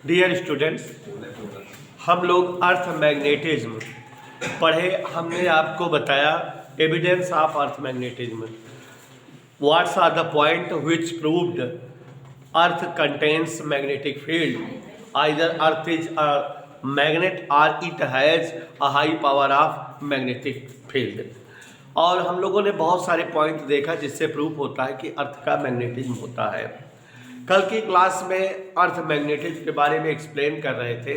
Dear students, हम लोग अर्थ magnetism पढ़े। हमने आपको बताया evidence of earth magnetism, what's are the point which proved earth contains magnetic field, either earth is a magnet और it has a high power of magnetic field. और हम लोगों ने बहुत सारे पॉइंट देखा जिससे प्रूफ होता है कि अर्थ का मैग्नेटिज्म होता है। कल की क्लास में अर्थ मैग्नेटिज्म के बारे में एक्सप्लेन कर रहे थे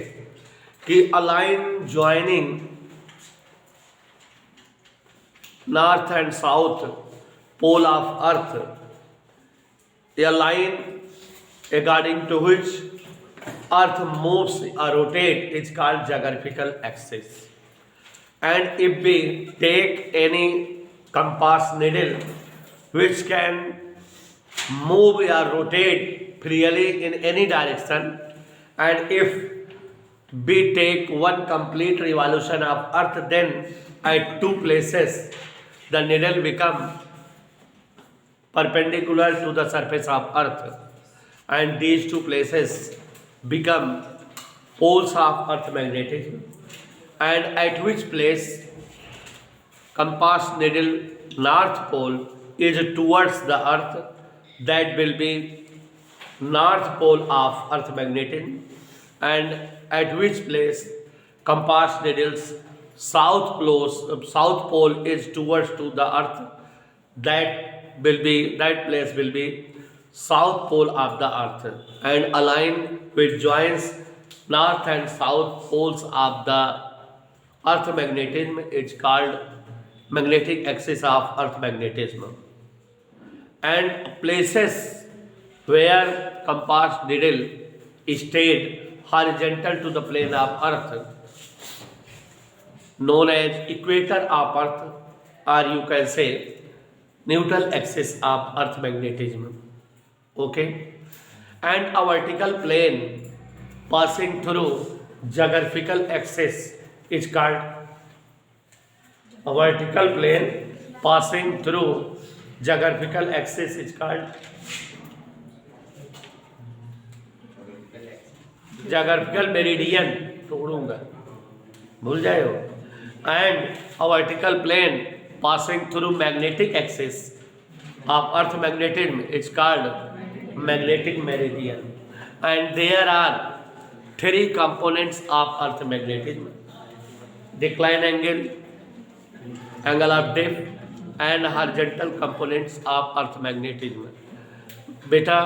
कि a line joining north and south pole of earth, a line according to which earth moves or rotate is called geographical axis. And if we take any compass needle which can move or rotate freely in any direction, and if we take one complete revolution of earth, then at two places the needle become perpendicular to the surface of earth, and these two places become poles of earth magnetism, and at which place compass needle north pole is towards the earth, that will be north pole of earth magnetism, and at which place compass needle's south pole is towards to the earth, that place will be south pole of the earth. And a line which joins north and south poles of the earth magnetism is called magnetic axis of earth magnetism. And places where compass needle stayed horizontal to the plane of earth known as equator of earth, or you can say neutral axis of earth magnetism. Okay, and a vertical plane passing through geographical axis is called a vertical plane passing through geographical axis is called geographical meridian. तोड़ूंगा, भूल जाए हो. And a vertical plane passing through magnetic axis of earth magnetism is called magnetic meridian. And there are three components of earth magnetism: decline angle, angle of dip, and horizontal components of earth magnetism. बेटा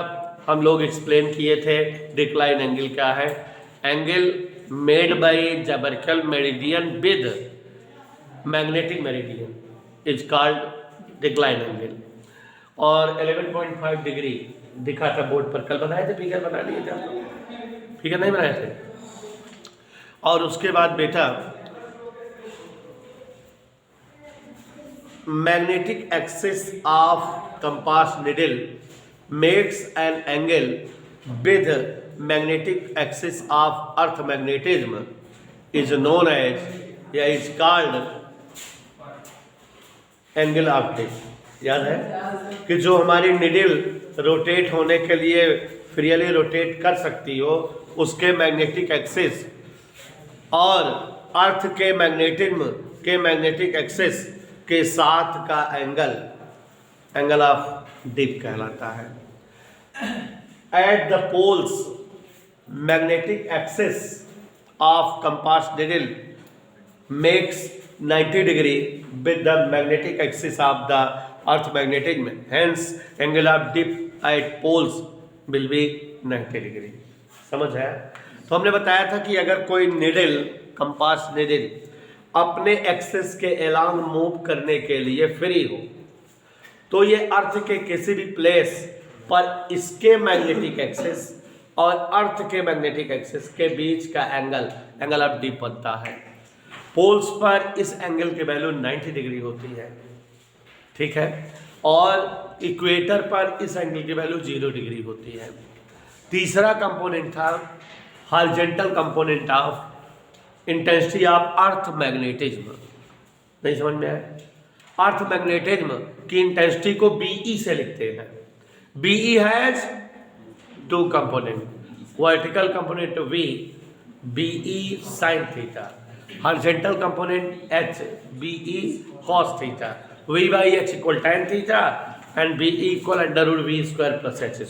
हम लोग explain किए थे decline angle क्या है. Angle made by geographical meridian with magnetic meridian is called decline angle. और 11.5 degree दिखा था बोर्ड पर. कल बनाए थे, फिगर बना लिए थे आप लोग? फिगर नहीं बनाए थे. और उसके बाद बेटा magnetic axis of compass needle makes an angle with magnetic axis of earth magnetism is known as, is called angle of dip. याद है कि जो हमारी निडल रोटेट होने के लिए फ्रीली रोटेट कर सकती हो, उसके मैग्नेटिक एक्सिस और अर्थ के मैग्नेटिज्म के मैग्नेटिक एक्सिस के साथ का एंगल ऑफ डिप कहलाता है. At the poles, magnetic axis of compass needle makes 90 degree with the magnetic axis of the earth magnetism. Hence, angle of dip at poles will be 90 degree. समझ है? तो हमने बताया था कि अगर कोई निडल, कंपास निडल अपने एक्सिस के एलॉन्ग मूव करने के लिए फ्री हो, तो ये अर्थ के किसी भी प्लेस पर इसके मैग्नेटिक एक्सिस और अर्थ के मैग्नेटिक एक्सिस के बीच का एंगल ऑफ डिप बनता है. पोल्स पर इस एंगल की वैल्यू 90 डिग्री होती है, ठीक है, और इक्वेटर पर इस एंगल की वैल्यू 0 डिग्री होती है. तीसरा कंपोनेंट था horizontal component of intensity of earth magnetism. नहीं समझ में आया? अर्थ मैग्नेटिज्म की इंटेंसिटी को BE से लिखते हैं. BE has two component. Vertical component V BE sin theta, horizontal component H BE cos theta, V by H equal tan theta and BE equal √V² plus H²।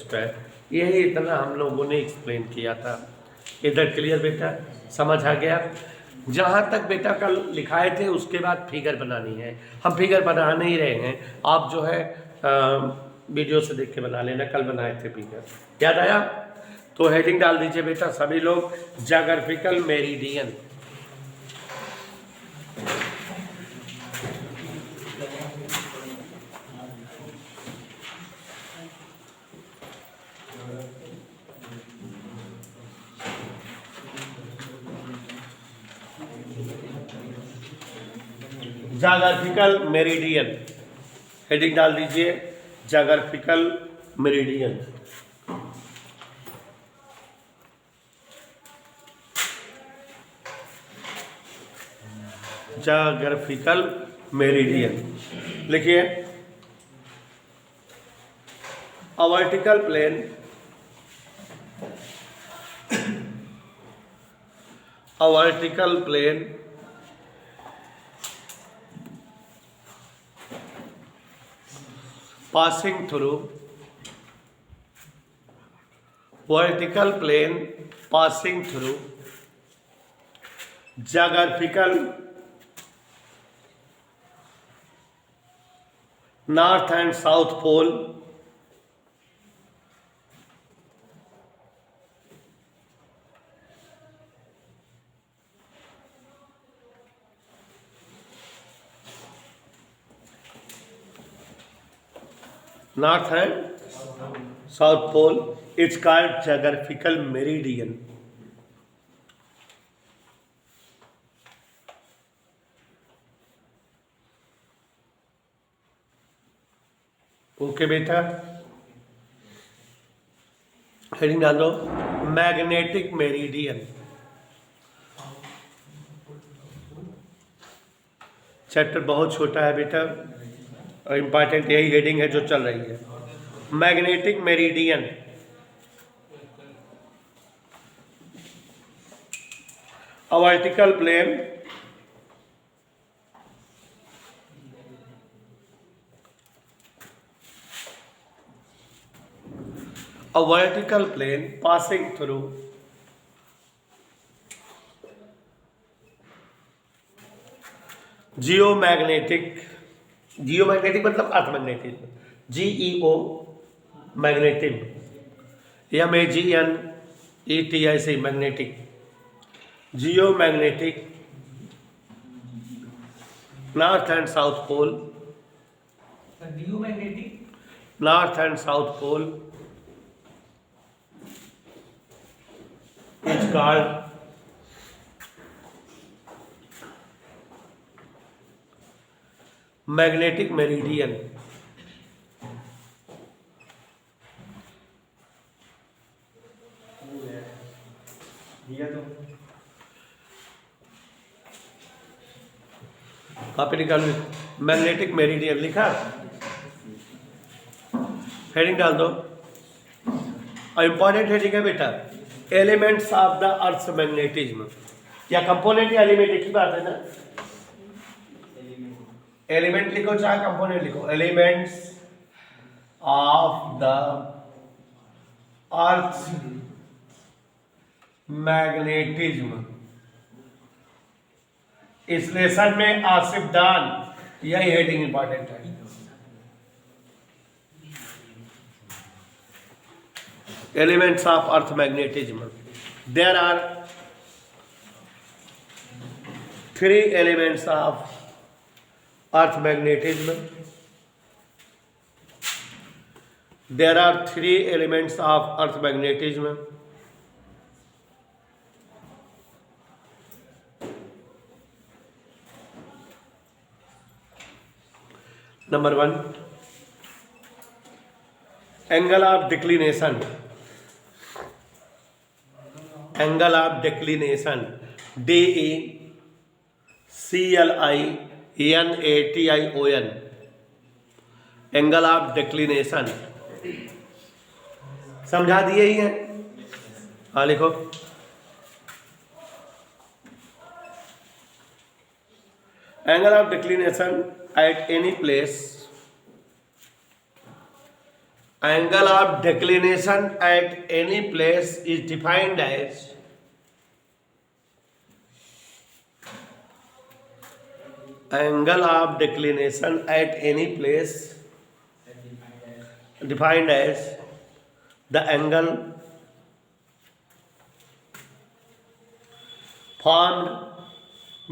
यही इतना हम लोगों ने एक्सप्लेन किया था। इधर क्लियर बेटा, समझ आ गया? जहाँ तक बेटा कल लिखाए थे उसके बाद फिगर बनानी है। हम फिगर बना नहीं रहे हैं, आप जो है वीडियो से देख के बना लेना, कल बनाए थे फिगर, याद आया? तो हेडिंग डाल दीजिए बेटा सभी लोग, geographical meridian. Geographical meridian, heading डाल दीजिए ज्योग्राफिकल मेरिडियन। ज्योग्राफिकल मेरिडियन लिखिए, a vertical plane, a vertical plane passing through, vertical plane passing through geographical north and south pole, north and south pole, it's called geographical meridian। Okay बेटा, heading डाल दो magnetic meridian. Chapter बहुत छोटा है बेटा और important यही heading है जो चल रही है, magnetic meridian. A vertical plane a vertical plane passing through geomagnetic, geomagnetic मतलब earth magnetism, GEO magnetism, MAGNETIC magnetic, geomagnetic north and south pole, north and south pole is called magnetic meridian. Copy निकाल, magnetic meridian लिखा, heading डाल दो। Important heading है बेटा, elements of the earth magnetism, या component या element एक ही बात है ना, एलिमेंट लिखो चाहे कंपोनेंट लिखो, elements of the earth magnetism. इस लेसन में आसिफ दान, यही हेडिंग इंपॉर्टेंट है। Elements of earth magnetism, there are 3 elements of earth magnetism, there are 3 elements of earth magnetism। Number 1, angle of declination, angle of declination, DECLINATION, angle of declination समझा दिए ही हैं। हाँ लिखो। Angle of declination eight any place, angle of declination at any place is defined as angle of declination at any place defined as the angle formed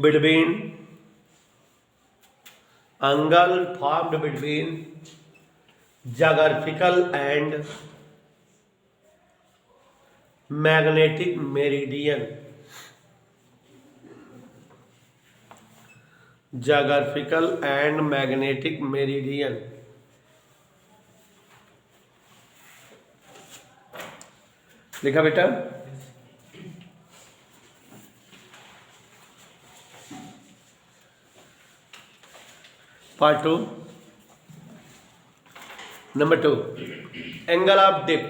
between geographical and magnetic meridian, geographical and magnetic meridian। लिखा बेटा? Part 2 number 2, angle of dip.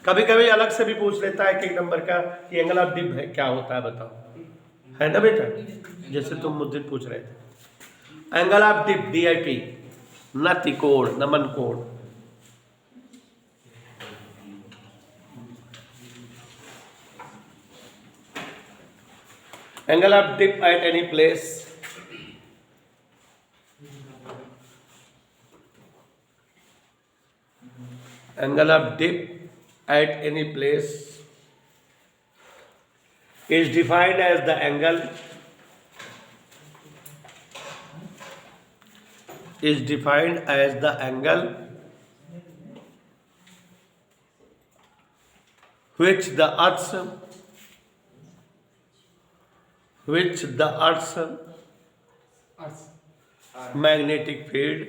कभी कभी अलग से भी पूछ लेता है एक नंबर का कि एंगल ऑफ डिप है क्या होता है बताओ, है ना बेटा? जैसे तुम मुझे पूछ रहे थे एंगल ऑफ डिप, DIP, न त्रिकोण न मनकोण। Angle of dip at any place angle of dip at any place is defined as the angle which the earth's magnetic field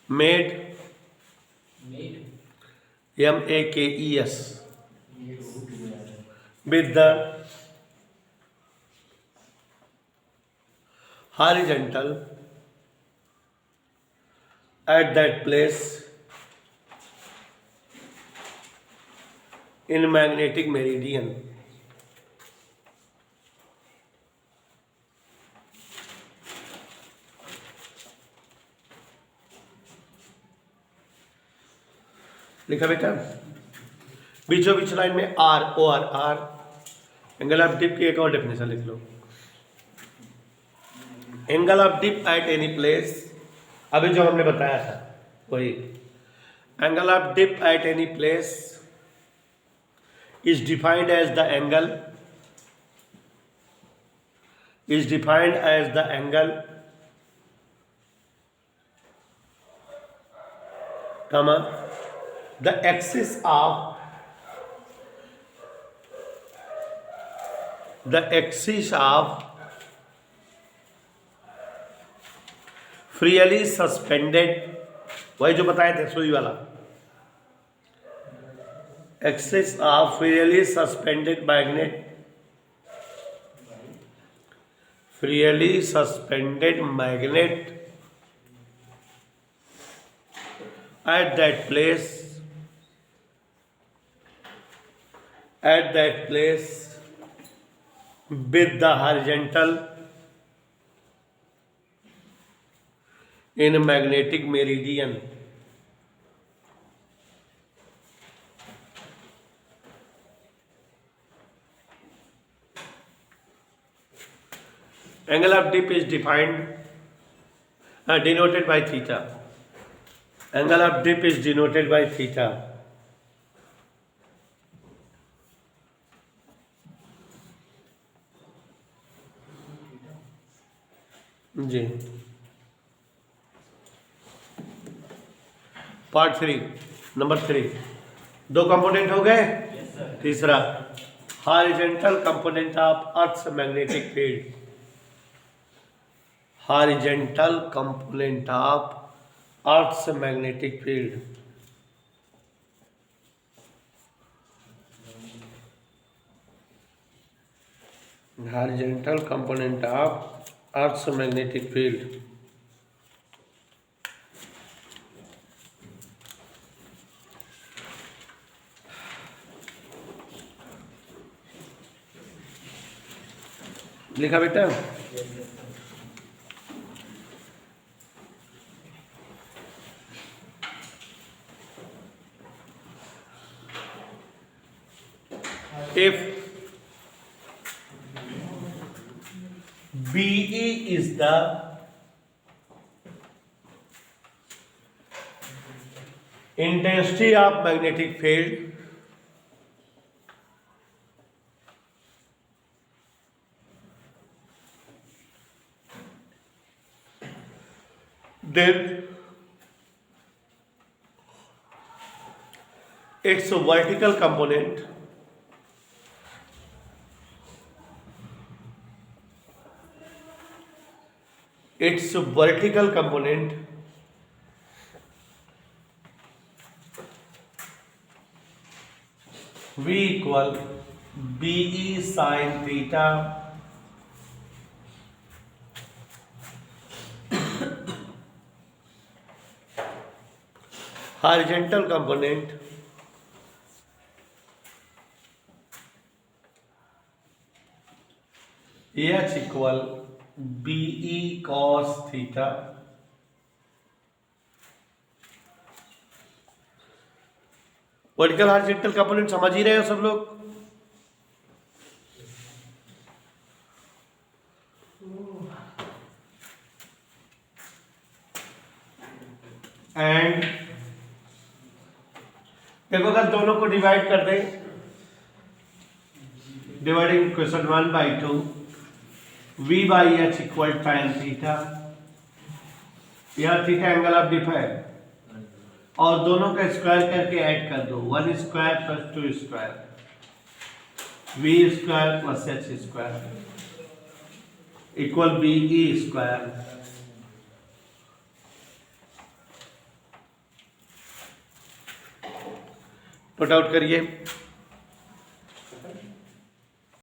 made MAKES with the horizontal at that place in magnetic meridian। लिखा बेटा? बीचों बीच line में or, OR, or. Angle of dip की एक और definition लिख लो। Angle of dip at any place, अभी जो हमने बताया था वही। Angle of dip at any place is defined as the angle comma the axis of freely suspended, वही जो बताए थे सुई वाला, axis of freely suspended magnet at that place with the horizontal in magnetic meridian। Angle of dip is denoted by theta। Angle of dip is denoted by theta। जी। Part 3 number 3, 2 component हो गए। तीसरा, horizontal component of earth's magnetic field. Horizontal component of earth's magnetic field. horizontal component of Earth's magnetic field. लिखा बेटा? If BE is the intensity of magnetic field, then its vertical component V equal BE sin theta horizontal component H equal BE cos theta vertical horizontal component समझ ही रहे हो सब लोग? And देखो अगर दोनों को डिवाइड कर दें, dividing question 1/2 V by H equal tan theta, यह थीटा एंगल ऑफ डिफायर, और दोनों का स्क्वायर करके ऐड कर दो, 1 square plus 2 square, V square plus H square equal BE square. Put out करिए।